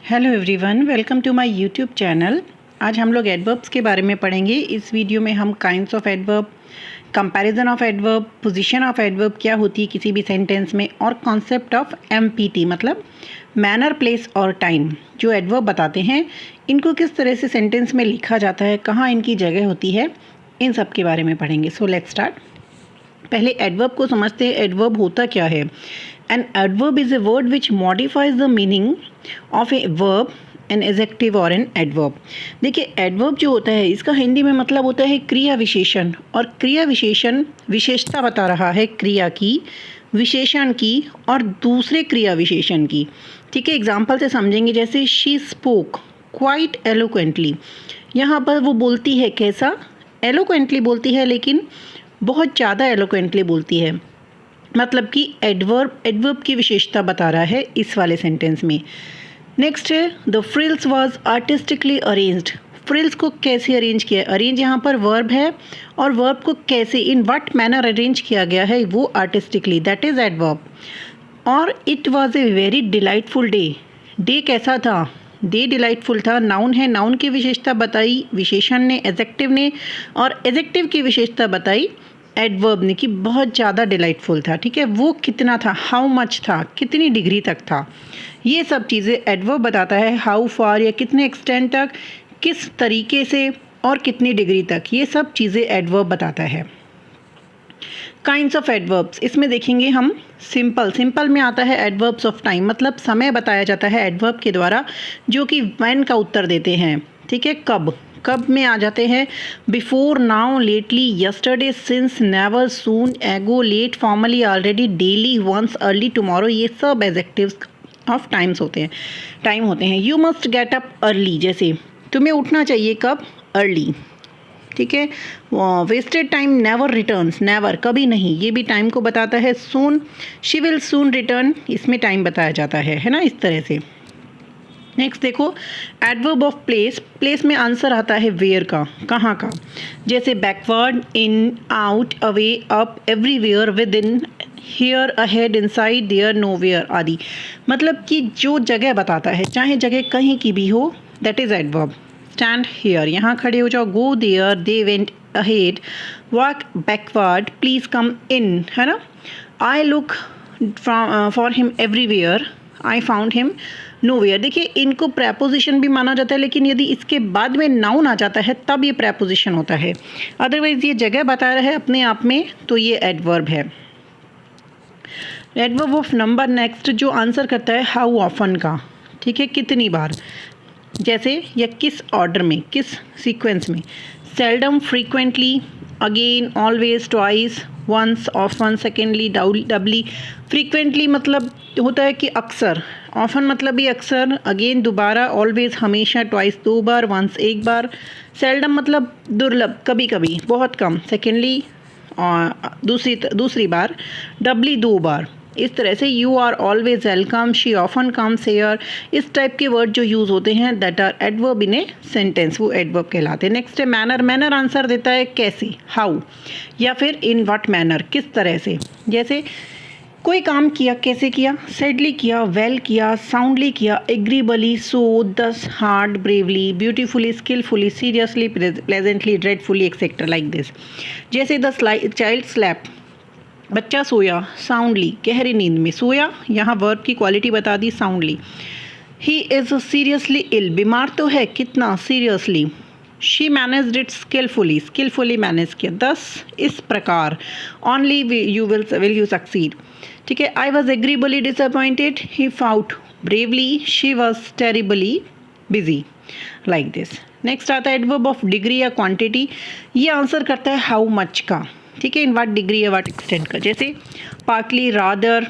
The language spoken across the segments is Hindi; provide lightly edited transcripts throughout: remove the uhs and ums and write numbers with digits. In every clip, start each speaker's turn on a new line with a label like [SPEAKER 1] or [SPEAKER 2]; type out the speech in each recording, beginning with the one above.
[SPEAKER 1] Hello everyone, welcome to my YouTube channel. आज हम लोग एडवर्ब्स के बारे में पढ़ेंगे। इस वीडियो में हम kinds of adverb, comparison of adverb, position of adverb क्या होती है किसी भी सेंटेंस में, और कॉन्सेप्ट ऑफ एमपीटी मतलब मैनर, प्लेस और टाइम। जो एडवर्ब बताते हैं इनको किस तरह से सेंटेंस में लिखा जाता है, कहाँ इनकी जगह होती है, इन सब के बारे में पढ़ेंगे। So let's start. पहले एडवर्ब को समझते हैं। एडवर्ब होता क्या है? An adverb is a word which modifies the meaning of a verb, an adjective और एन एडवर्ब। देखिए, एडवर्ब जो होता है इसका हिंदी में मतलब होता है क्रिया विशेषण, और क्रिया विशेषण विशेषता बता रहा है क्रिया की, विशेषण की और दूसरे क्रिया विशेषण की। ठीक है, एग्जाम्पल से समझेंगे। जैसे शी स्पोक क्वाइट एलोक्वेंटली, यहाँ पर वो बोलती है कैसा? एलोक्वेंटली बोलती है, लेकिन बहुत ज़्यादा एलोक्वेंटली बोलती है। मतलब कि एडवर्ब की विशेषता बता रहा है इस वाले सेंटेंस में। नेक्स्ट है the frills was artistically arranged. Frills को कैसे अरेंज किया? अरेंज यहाँ पर वर्ब है, और वर्ब को कैसे, इन व्हाट मैनर अरेंज किया गया है, वो आर्टिस्टिकली, दैट इज एडवर्ब। और it was a very delightful day. Day कैसा था? डे डिलाइटफुल था। नाउन है, नाउन की विशेषता बताई विशेषण ने, एडजेक्टिव ने, और एडजेक्टिव की विशेषता बताई एडवर्ब ने कि बहुत ज़्यादा डिलाइटफुल था। ठीक है, वो कितना था, हाउ मच था, कितनी डिग्री तक था। ये सब चीज़ें एडवर्ब बताता है। हाउ फार या कितने एक्सटेंट तक, किस तरीके से और कितनी डिग्री तक, ये सब चीज़ें एडवर्ब बताता है। काइंड्स ऑफ एडवर्ब्स, इसमें देखेंगे हम सिंपल में आता है एडवर्ब्स ऑफ टाइम, मतलब समय बताया जाता है एडवर्ब के द्वारा, जो कि व्हेन का उत्तर देते हैं। ठीक है, कब में आ जाते हैं before, now, lately, yesterday, since, never, soon, ago, late, formerly, already, daily, once, early, tomorrow, ये सब एडजेक्टिव्स ऑफ टाइम्स होते हैं, टाइम होते हैं। You must get up early, जैसे तुम्हें उठना चाहिए कब? अर्ली। ठीक है, wasted time never returns, never कभी नहीं, ये भी टाइम को बताता है। Soon, she will soon return, इसमें टाइम बताया जाता है ना, इस तरह से। नेक्स्ट देखो, एडवर्ब ऑफ प्लेस। प्लेस में आंसर आता है वेयर का, कहाँ का। जैसे backward, in, out, away, up, everywhere, within, here, ahead, inside, there, nowhere आदि। मतलब कि जो जगह बताता है, चाहे जगह कहीं की भी हो, that is adverb. Stand here, यहाँ खड़े हो जाओ। Go there, they went ahead. Walk backward, please come in, है ना। I look for him everywhere, I found him nowhere. देखिए, इनको प्रेपोजिशन भी माना जाता है, लेकिन यदि इसके बाद में नाउन आ जाता है तब ये प्रेपोजिशन होता है। अदरवाइज ये जगह बता रहा है अपने आप में, तो ये एडवर्ब है। एडवर्ब ऑफ नंबर नेक्स्ट, जो आंसर करता है हाउ ऑफन का। ठीक है, कितनी बार, जैसे या किस ऑर्डर में, किस सीक्वेंस में। Seldom, frequently, again, always, twice, once, often, secondly, doubly. Frequently मतलब होता है कि अक्सर, ऑफन मतलब भी अक्सर, अगेन दोबारा, ऑलवेज हमेशा, ट्वाइस दो बार, वंस एक बार। सेल्डम मतलब दुर्लभ, कभी कभी, बहुत कम। सेकेंडली दूसरी बार, डबली दो बार। इस तरह से you are always welcome, she often comes here, इस टाइप के वर्ड जो यूज़ होते हैं that are adverb in a sentence, वो एडवर्ब कहलाते हैं। नेक्स्ट है मैनर। मैनर आंसर देता है कैसे, हाउ, या फिर इन व्हाट मैनर, किस तरह से। जैसे कोई काम किया, कैसे किया? सैडली किया, वेल किया, साउंडली किया, agreeably, so, thus, hard, bravely, beautifully, skilfully, seriously, pleasantly, dreadfully, etcetera, like this. जैसे द चाइल्ड स्लैप, बच्चा सोया, साउंडली, गहरी नींद में सोया, यहाँ वर्ब की क्वालिटी बता दी, soundly. He is seriously ill, बीमार तो है, कितना? Seriously. She managed it skilfully, skilfully manage किया। दस, इस प्रकार। Only you will you succeed. ठीक है, I was agreeably disappointed, he fought bravely, she was terribly busy, like this. Next आता है एडवर्ब ऑफ डिग्री या क्वांटिटी। ये आंसर करता है हाउ मच का। ठीक है, इन व्हाट डिग्री या व्हाट एक्सटेंट का। जैसे partly, rather,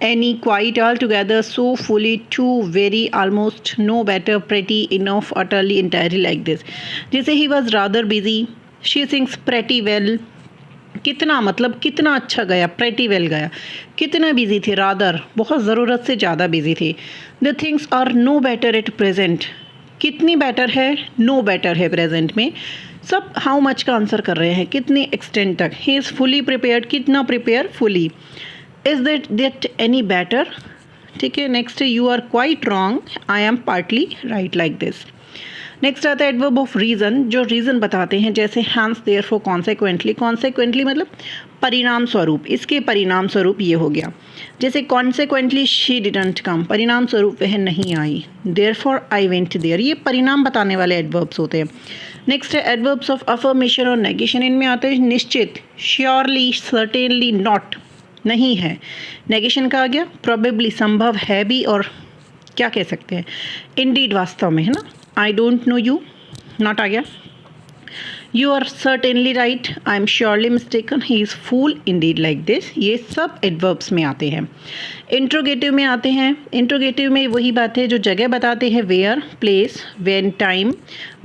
[SPEAKER 1] any, quite, altogether, so, fully, too, very, almost, no, better, pretty, enough, utterly, entirely, like this. जैसे he was rather busy, she sings pretty well. कितना मतलब कितना अच्छा गया, प्रेटी वेल गया। कितना बिजी थे? रादर, बहुत ज़रूरत से ज़्यादा बिजी थे। The things are no better at present, कितनी बेटर है? नो बेटर है प्रेजेंट में। सब हाउ मच का आंसर कर रहे हैं, कितने एक्सटेंट तक। ही इज़ फुली प्रिपेयर्ड, कितना prepare? Fully. Is that any better? ठीक है। नेक्स्ट है you are quite wrong, I am partly right, like this. Next आता है एडवर्ब ऑफ रीज़न, जो रीज़न बताते हैं, जैसे हैंस, देयरफॉर, कॉन्सेक्वेंटली। कॉन्सेक्वेंटली मतलब परिणाम स्वरूप, इसके परिणाम स्वरूप ये हो गया। जैसे कॉन्सेक्वेंटली शी डिडंट कम, परिणाम स्वरूप वह नहीं आई। देयरफॉर आई वेंट देयर, ये परिणाम बताने वाले एडवर्ब्स होते हैं। नेक्स्ट है एडवर्ब्स ऑफ अफर्मेशन और नेगेशन, इनमें आते हैं निश्चित, श्योरली, सर्टेनली, नॉट, नहीं है। नेगेशन का आ गया प्रोबेबली, संभव है भी, और क्या कह सकते हैं, इंडीड, वास्तव में, है ना। I don't know you, not आ गया। You are certainly right, I am surely mistaken, he is fool indeed, like this. ये सब एडवर्ब्स में आते हैं। इंट्रोगेटिव में आते हैं। इंट्रोगेटिव में वही बात है जो जगह बताते हैं, where, place, when, time,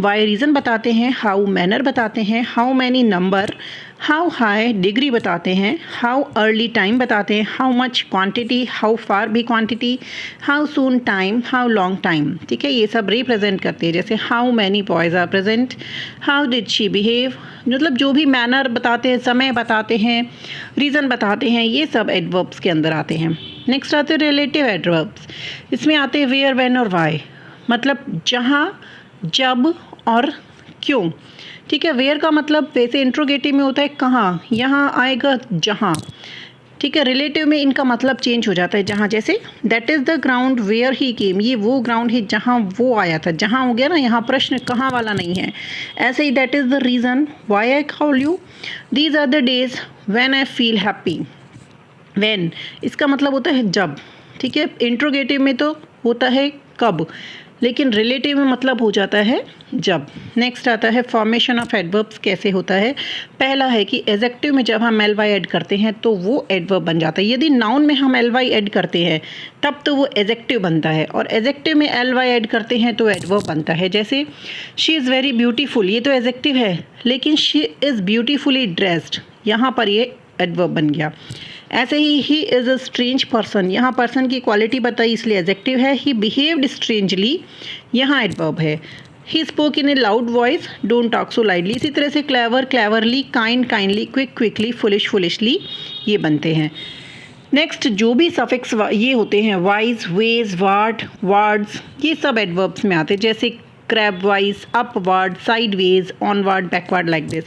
[SPEAKER 1] why, reason बताते हैं, हाउ, मैनर बताते हैं, how many, number, how high, degree बताते हैं, हाउ अर्ली, टाइम बताते हैं, how much, quantity, how far भी quantity, how soon, time, how long, time. ठीक है, ये सब रिप्रेजेंट करते हैं। जैसे how many boys are present, how did she behave, मतलब जो भी मैनर बताते हैं, समय बताते हैं, रीज़न बताते हैं, ये सब एडवर्ब्स के अंदर आते हैं। नेक्स्ट आते हैं रिलेटिव एडवर्ब्स, इसमें आते हैं वेयर, व्हेन और वाई, मतलब जहाँ, जब और क्यों। ठीक है, वेयर का मतलब वैसे इंट्रोगेटिव में होता है कहाँ, यहाँ आएगा जहाँ। ठीक है, रिलेटिव में इनका मतलब चेंज हो जाता है, जहाँ, जैसे that is the ground where he came, ये वो ग्राउंड है जहाँ वो आया था। जहाँ हो गया ना, यहाँ प्रश्न कहाँ वाला नहीं है। ऐसे ही that is the reason why I call you, these are the days when I feel happy. When इसका मतलब होता है जब। ठीक है, इंट्रोगेटिव में तो होता है कब, लेकिन रिलेटिव में मतलब हो जाता है जब। नेक्स्ट आता है फॉर्मेशन ऑफ एडवर्ब्स, कैसे होता है। पहला है कि एडजेक्टिव में जब हम एल वाई ऐड करते हैं तो वो एडवर्ब बन जाता है। यदि नाउन में हम एल वाई ऐड करते हैं तब तो वो एडजेक्टिव बनता है, और एडजेक्टिव में एल वाई ऐड करते हैं तो एडवर्ब बनता है। जैसे शी इज़ वेरी ब्यूटीफुल, ये तो एडजेक्टिव है, लेकिन शी इज़ ब्यूटीफुली ड्रेस्ड, यहाँ पर ये एडवर्ब बन गया। ऐसे he is a strange person, यहाँ पर्सन की क्वालिटी बताई इसलिए एडजेक्टिव है। ही बिहेव्ड स्ट्रेंजली, यहाँ एडवर्ब है। He spoke in A loud voice, don't talk so lightly. इसी तरह से clever, cleverly, kind, kindly, quick, quickly, foolish, foolishly, ये बनते हैं। नेक्स्ट जो भी सफिक्स ये होते हैं, वाइज, वेज, वार्ड, वार्ड्स, ये सब एडवर्ब्स में आते हैं। जैसे crab wise, upward, sideways, onward, backward, like this.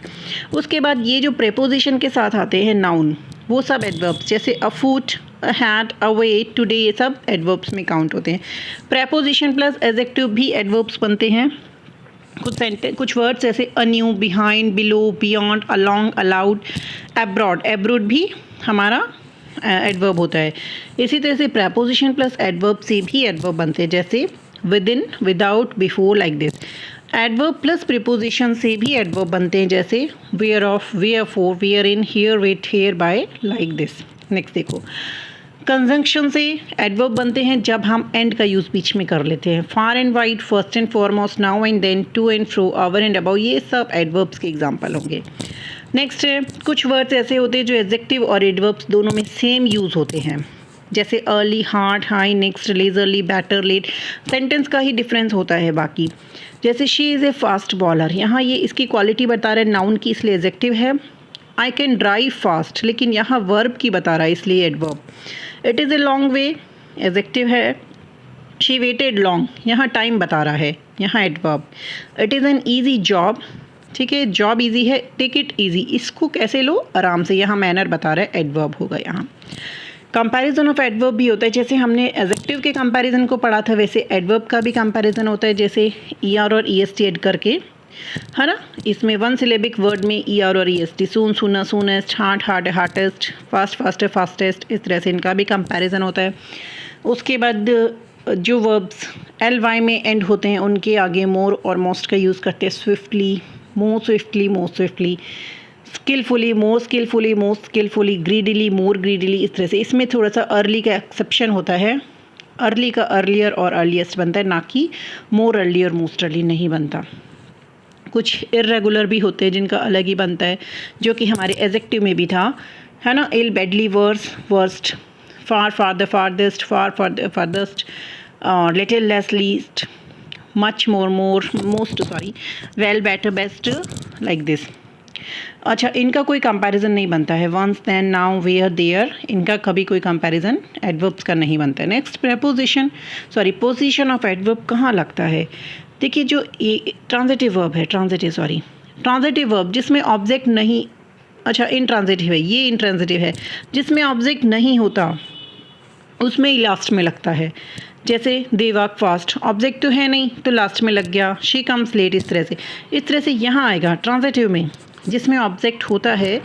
[SPEAKER 1] उसके बाद ये जो प्रेपोजिशन के साथ आते हैं नाउन, वो सब एडवर्ब्स, जैसे अ फूट, अ हैट, अ वे, टुडे, ये सब एडवर्ब्स में काउंट होते हैं। प्रेपोजिशन प्लस एडजेक्टिव भी एडवर्ब्स बनते हैं। कुछ वर्ड्स जैसे a new, behind, below, beyond, along, allowed, abroad, abroad भी हमारा एडवर्ब होता है। इसी तरह से प्रेपोजिशन प्लस एडवर्ब से भी एडवर्ब बनते हैं, जैसे within, without, before, like this. Adverb plus preposition से भी एडवर्ब बनते हैं, जैसे whereof, wherefore, wherein, herewith, hereby, like this. Next देखो, कंजंक्शन से एडवर्ब बनते हैं जब हम एंड का यूज़ बीच में कर लेते हैं। Far and wide, first and foremost, now and then, to and fro, over and about, ये सब एडवर्ब्स के एग्जाम्पल होंगे। नेक्स्ट है, कुछ वर्ड्स ऐसे होते हैं जो एडजेक्टिव और एडवर्ब्स दोनों में सेम यूज़ होते हैं, जैसे early, hard, high, next, leisurely, better, late, sentence का ही डिफरेंस होता है बाकी। जैसे she is a fast bowler, यहाँ ये इसकी क्वालिटी बता रहा है नाउन की, इसलिए एडजेक्टिव है। आई कैन ड्राइव फास्ट, लेकिन यहाँ वर्ब की बता रहा है, इसलिए adverb. It is a long way, adjective है। शी वेटेड लॉन्ग, यहाँ टाइम बता रहा है, यहाँ adverb. It is an easy job, ठीक है, जॉब ईजी है। टेक इट ईजी, इसको कैसे लो, आराम से, यहाँ मैनर बता रहा है, एडवर्ब होगा यहाँ। कंपैरिजन ऑफ एडवर्ब भी होता है, जैसे हमने एडजेक्टिव के कंपैरिजन को पढ़ा था, वैसे एडवर्ब का भी कंपैरिजन होता है, जैसे ER और EST ऐड करके, है ना। इसमें वन सिलेबिक वर्ड में ER और EST, सून, सूना, soonest, hard, hard, heartiest, fast, faster, fastest, इस तरह से इनका भी कंपैरिजन होता है। उसके बाद जो वर्ब्स LY में एंड होते हैं उनके आगे मोर और मोस्ट का यूज़ करते हैं। स्विफ्टली, मोर स्विफ्टली, मोर स्विफ्टली, स्किलफुली, मोर स्किलफुली, मोर स्किलफुली, ग्रीडीली, मोर ग्रीडीली, इस तरह से। इसमें थोड़ा सा अर्ली का एक्सेप्शन होता है, अर्ली का अर्लियर और अर्लीस्ट बनता है, ना कि मोर अर्ली और मोस्ट अर्ली नहीं बनता। कुछ इर्रेगुलर भी होते हैं जिनका अलग ही बनता है, जो कि हमारे एडजेक्टिव में भी था, है ना। Ill, badly, worse, worst, far, farther, farthest, far, farthest, little, less, least, much, more, more, most, sorry, well, better, best, like this. अच्छा, इनका कोई कंपैरिजन नहीं बनता है। Once, then, now, where, there, इनका कभी कोई कंपैरिजन एडवर्ब्स का नहीं बनता है। नेक्स्ट पोजीशन ऑफ एडवर्ब कहाँ लगता है? देखिए, जो ये ट्रांजिटिव वर्ब जिसमें ऑब्जेक्ट नहीं, अच्छा इंट्रांजिटिव है, ये इंट्रांजिटिव है, जिसमें ऑब्जेक्ट नहीं होता उसमें ही लास्ट में लगता है। जैसे दे वर्क फास्ट, ऑब्जेक्ट तो है नहीं तो लास्ट में लग गया। शी कम्स लेट, इस तरह से यहाँ आएगा ट्रांजिटिव में। जिसमें ऑब्जेक्ट होता है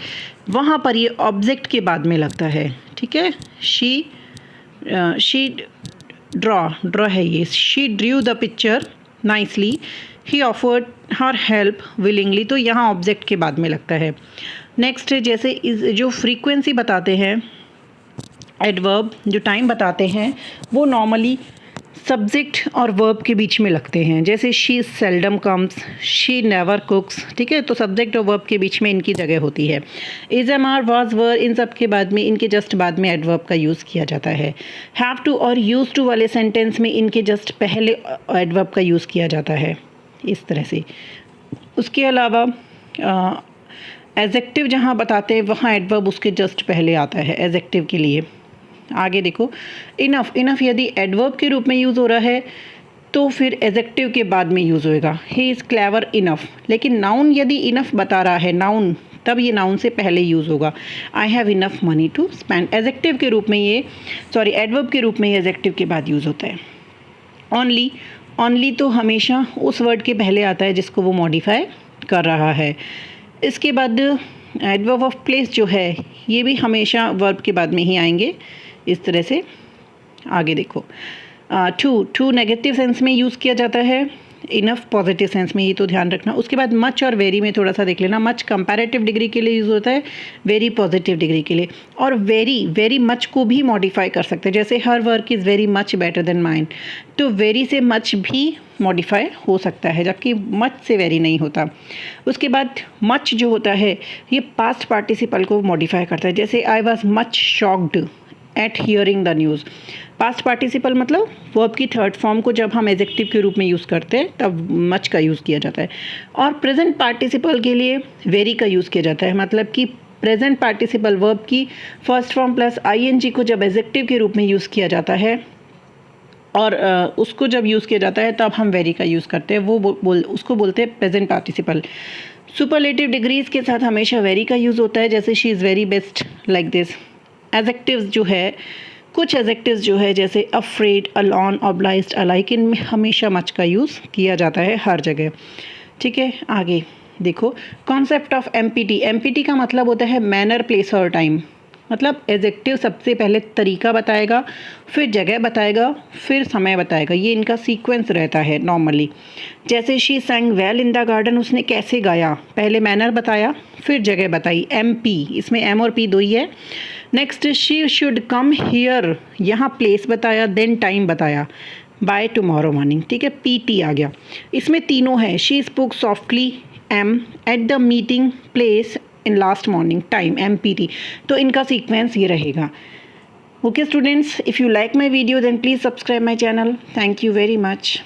[SPEAKER 1] वहाँ पर ये ऑब्जेक्ट के बाद में लगता है। ठीक है, शी ड्रॉ है ये, she Drew the picture nicely, he offered her help willingly, तो यहाँ ऑब्जेक्ट के बाद में लगता है। नेक्स्ट, जैसे जो फ्रीक्वेंसी बताते हैं एडवर्ब, जो टाइम बताते हैं, वो नॉर्मली सब्जेक्ट और वर्ब के बीच में लगते हैं। जैसे she seldom comes, she never कुक्स। ठीक है, तो सब्जेक्ट और वर्ब के बीच में इनकी जगह होती है। इज, एम, आर, वाज, वर, इन सब के बाद में, इनके जस्ट बाद में एडवर्ब का यूज़ किया जाता है। हैव टू और यूज़ टू वाले सेंटेंस में इनके जस्ट पहले एडवर्ब का यूज़ किया जाता है, इस तरह से। उसके अलावा एडजेक्टिव जहाँ बताते हैं वहाँ एडवर्ब उसके जस्ट पहले आता है एडजेक्टिव के लिए। आगे देखो, इनफ यदि एडवर्ब के रूप में यूज़ हो रहा है तो फिर एडजेक्टिव के बाद में यूज़ होएगा। He is clever enough. लेकिन नाउन यदि इनफ बता रहा है, नाउन, तब ये नाउन से पहले यूज़ होगा। I have enough money to spend, adjective के रूप में ये, एडवर्ब के रूप में ये एडजेक्टिव के बाद यूज़ होता है। ओनली तो हमेशा उस वर्ड के पहले आता है जिसको वो मॉडिफाई कर रहा है। इसके बाद एडवर्ब ऑफ प्लेस जो है ये भी हमेशा वर्ब के बाद में ही आएंगे, इस तरह से। आगे देखो, टू नेगेटिव सेंस में यूज़ किया जाता है, इनफ पॉजिटिव सेंस में, ये तो ध्यान रखना। उसके बाद मच और वेरी में थोड़ा सा देख लेना। मच कंपैरेटिव डिग्री के लिए यूज़ होता है, वेरी पॉजिटिव डिग्री के लिए। और वेरी मच को भी मॉडिफाई कर सकते हैं, जैसे her work is very much better than mine, तो वेरी से मच भी मॉडिफाई हो सकता है, जबकि मच से वेरी नहीं होता। उसके बाद मच जो होता है ये पास्ट पार्टिसिपल को मॉडिफाई करता है, जैसे I was much shocked eight hearing the news. Past participle मतलब वर्ब की थर्ड फॉर्म को जब हम एडजेक्टिव के रूप में यूज़ करते हैं तब मच का यूज़ किया जाता है। और प्रेजेंट पार्टिसिपल के लिए वेरी का यूज़ किया जाता है, मतलब कि प्रेजेंट पार्टिसिपल वर्ब की फर्स्ट फॉर्म प्लस आईएनजी को जब एडजेक्टिव के रूप में यूज़ किया जाता है और उसको जब यूज़ किया जाता है तब हम वेरी का यूज़ करते हैं, उसको बोलते हैं प्रेजेंट पार्टिसिपल। सुपरलेटिव डिग्रीज़ के साथ हमेशा वेरी का यूज़ होता है, जैसे she is very best, like this. Adjectives जो है, कुछ एडजेक्टिव्स जो है जैसे अफ्रेड, अलॉन, ऑब्लाइज्ड, अलाइक, इनमें हमेशा मच का यूज़ किया जाता है हर जगह। ठीक है, आगे देखो, कॉन्सेप्ट ऑफ एमपीटी का मतलब होता है मैनर, प्लेस और टाइम। मतलब एडजेक्टिव सबसे पहले तरीका बताएगा, फिर जगह बताएगा, फिर समय बताएगा, ये इनका सीक्वेंस रहता है नॉर्मली। जैसे she सैंग well in the garden, उसने कैसे गाया, पहले मैनर बताया फिर जगह बताई। MP, इसमें M और P दो ही है। Next, she should come here, यहाँ प्लेस बताया, देन टाइम बताया, बाय टुमारो मॉर्निंग। ठीक है, PT आ गया। इसमें तीनों है, she spoke softly M, at the meeting place, in last morning time MPT। तो इनका सीक्वेंस ये रहेगा। Okay students, if you like my video then please subscribe my channel. Thank you very much.